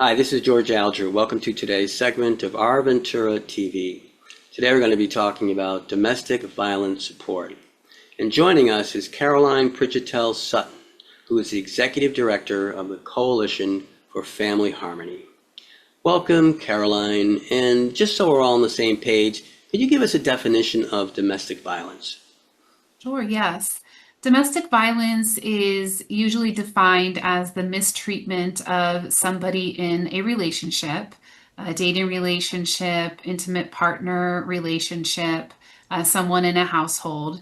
Hi, this is George Alger. Welcome to today's segment of Our Ventura TV. Today we're going to be talking about domestic violence support. And joining us is Caroline Priotel-Sutton, who is the Executive Director of the Coalition for Family Harmony. Welcome, Caroline. And just so we're all on the same page, could you give us a definition of domestic violence? Sure, yes. Domestic violence is usually defined as the mistreatment of somebody in a relationship, a dating relationship, intimate partner relationship, someone in a household.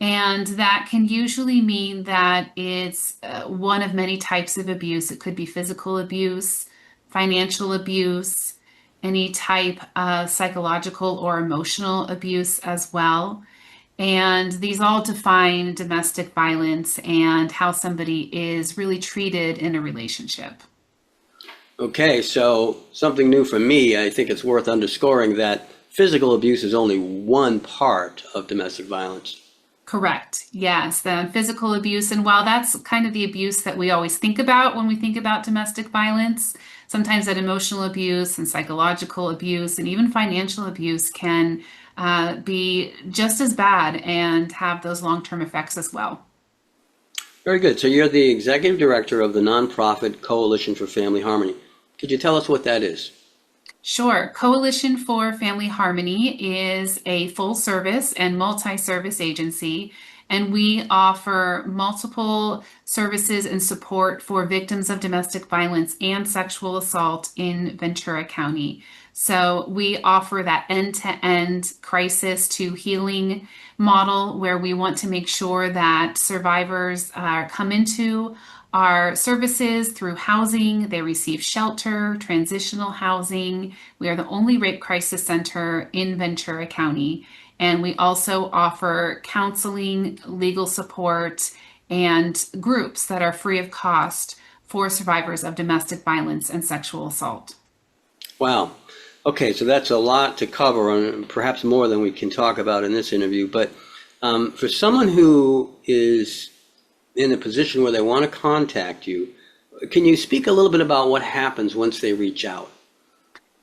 And that can usually mean that it's one of many types of abuse. It could be physical abuse, financial abuse, any type of psychological or emotional abuse as well. And these all define domestic violence and how somebody is really treated in a relationship. Okay, so something new for me. I think it's worth underscoring that physical abuse is only one part of domestic violence. Correct. Yes, the physical abuse. And while that's kind of the abuse that we always think about when we think about domestic violence, sometimes that emotional abuse and psychological abuse and even financial abuse can be just as bad and have those long-term effects as well. Very good. So you're the Executive Director of the nonprofit Coalition for Family Harmony. Could you tell us what that is? Sure. Coalition for Family Harmony is a full service and multi-service agency, and we offer multiple services and support for victims of domestic violence and sexual assault in Ventura County. So we offer that end-to-end crisis to healing model where we want to make sure that survivors come into our services through housing. They receive shelter, transitional housing. We are the only rape crisis center in Ventura County. And we also offer counseling, legal support, and groups that are free of cost for survivors of domestic violence and sexual assault. Wow. Okay, so that's a lot to cover, and perhaps more than we can talk about in this interview. But for someone who is in a position where they want to contact you, can you speak a little bit about what happens once they reach out?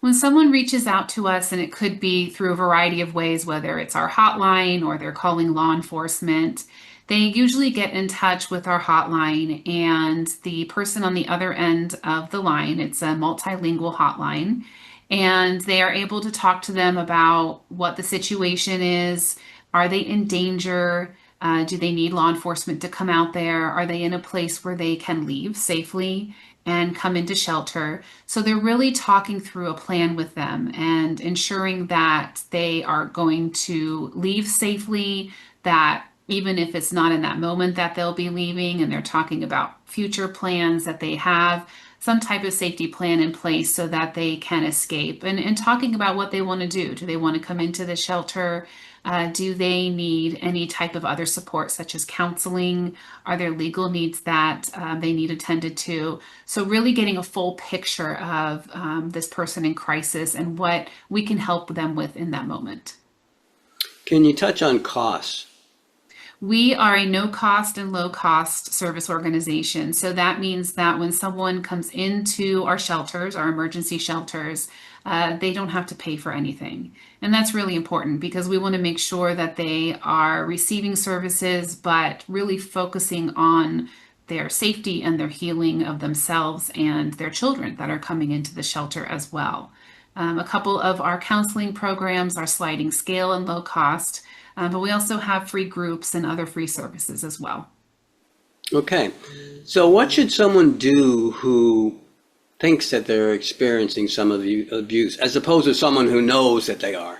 When someone reaches out to us, and it could be through a variety of ways, whether it's our hotline or they're calling law enforcement, they usually get in touch with our hotline and the person on the other end of the line. It's a multilingual hotline, and they are able to talk to them about what the situation is. Are they in danger? Do they need law enforcement to come out there? Are they in a place where they can leave safely and come into shelter? So they're really talking through a plan with them and ensuring that they are going to leave safely, that even if it's not in that moment that they'll be leaving, and they're talking about future plans that they have, some type of safety plan in place so that they can escape, and talking about what they want to do. Do they want to come into the shelter? Do they need any type of other support, such as counseling? Are there legal needs that they need attended to? So really getting a full picture of this person in crisis and what we can help them with in that moment. Can you touch on costs? We are a no cost and low cost service organization. So that means that when someone comes into our shelters, our emergency shelters, they don't have to pay for anything. And that's really important because we want to make sure that they are receiving services, but really focusing on their safety and their healing of themselves and their children that are coming into the shelter as well. A couple of our counseling programs are sliding scale and low cost, but we also have free groups and other free services as well. Okay, so what should someone do who thinks that they're experiencing some of the abuse, as opposed to someone who knows that they are?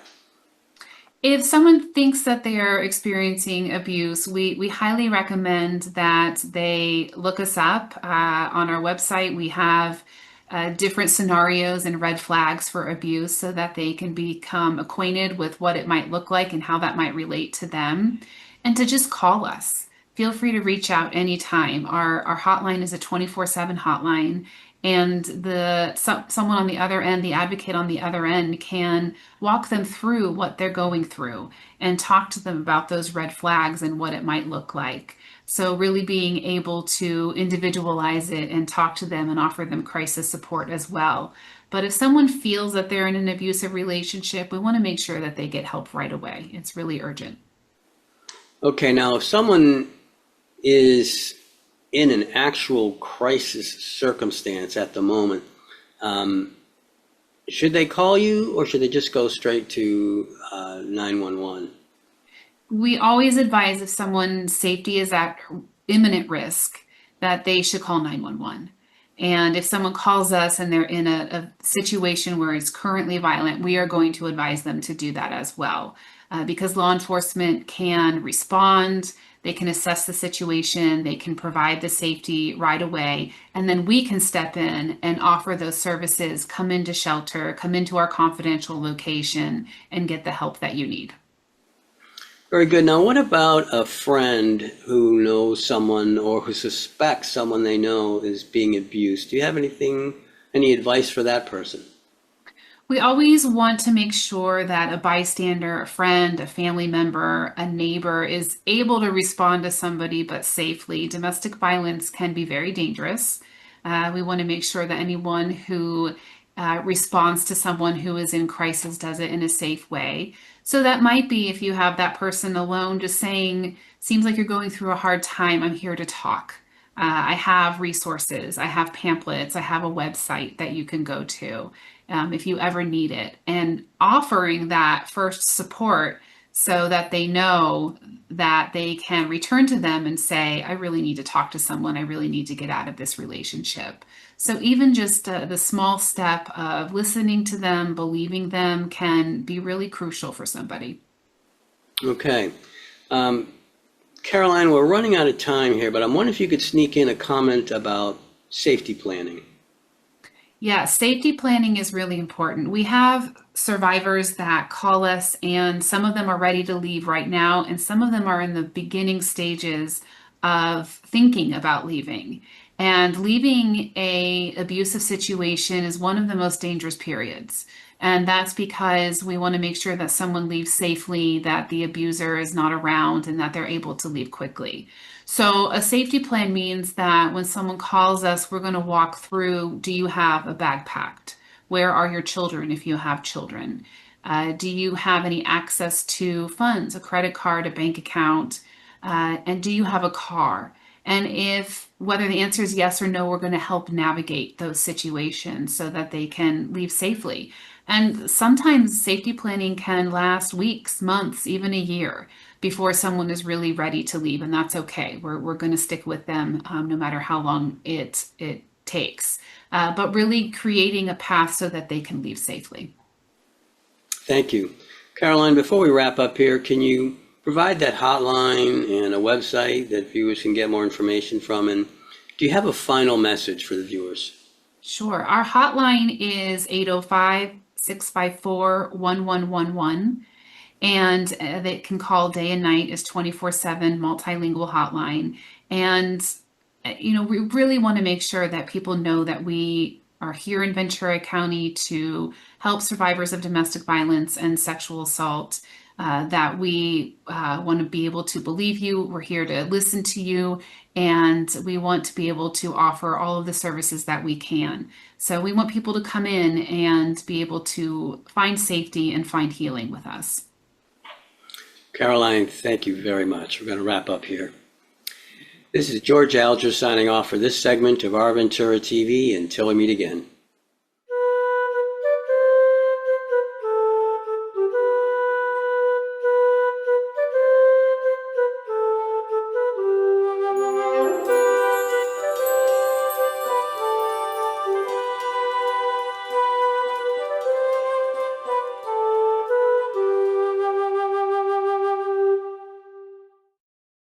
If someone thinks that they are experiencing abuse, we highly recommend that they look us up. On our website, we have different scenarios and red flags for abuse so that they can become acquainted with what it might look like and how that might relate to them, and to just call us. Feel free to reach out anytime. Our hotline is a 24/7 hotline, and someone on the other end, the advocate on the other end, can walk them through what they're going through and talk to them about those red flags and what it might look like. So really being able to individualize it and talk to them and offer them crisis support as well. But if someone feels that they're in an abusive relationship, we want to make sure that they get help right away. It's really urgent. Okay, now if someone is in an actual crisis circumstance at the moment, should they call you or should they just go straight to 911? We always advise if someone's safety is at imminent risk that they should call 911. And if someone calls us and they're in a situation where it's currently violent, we are going to advise them to do that as well. Because law enforcement can respond, they can assess the situation, they can provide the safety right away, and then we can step in and offer those services, come into shelter, come into our confidential location, and get the help that you need. Very good. Now, what about a friend who knows someone or who suspects someone they know is being abused? Do you have any advice for that person? We always want to make sure that a bystander, a friend, a family member, a neighbor is able to respond to somebody but safely. Domestic violence can be very dangerous. We want to make sure that anyone who responds to someone who is in crisis does it in a safe way. So that might be if you have that person alone just saying, seems like you're going through a hard time, I'm here to talk. I have resources, I have pamphlets, I have a website that you can go to if you ever need it. And offering that first support so that they know that they can return to them and say, I really need to talk to someone, I really need to get out of this relationship. So even just the small step of listening to them, believing them can be really crucial for somebody. Okay. Caroline, we're running out of time here, but I'm wondering if you could sneak in a comment about safety planning. Yeah, safety planning is really important. We have survivors that call us, and some of them are ready to leave right now, and some of them are in the beginning stages of thinking about leaving. And leaving a abusive situation is one of the most dangerous periods. And that's because we want to make sure that someone leaves safely, that the abuser is not around, and that they're able to leave quickly. So a safety plan means that when someone calls us, we're going to walk through, do you have a bag packed? Where are your children if you have children? Do you have any access to funds, a credit card, a bank account? And do you have a car? And if whether the answer is yes or no, we're going to help navigate those situations so that they can leave safely. And sometimes safety planning can last weeks, months, even a year before someone is really ready to leave. And that's okay. We're going to stick with them no matter how long it takes. But really creating a path so that they can leave safely. Thank you. Caroline, before we wrap up here, can you provide that hotline and a website that viewers can get more information from? And do you have a final message for the viewers? Sure. Our hotline is 805-654-1111. And they can call day and night. Is 24/7 multilingual hotline. And, we really want to make sure that people know that we are here in Ventura County to help survivors of domestic violence and sexual assault, that we want to be able to believe you. We're here to listen to you, and we want to be able to offer all of the services that we can. So we want people to come in and be able to find safety and find healing with us. Caroline, thank you very much. We're going to wrap up here. This is George Alger signing off for this segment of Our Ventura TV. Until we meet again.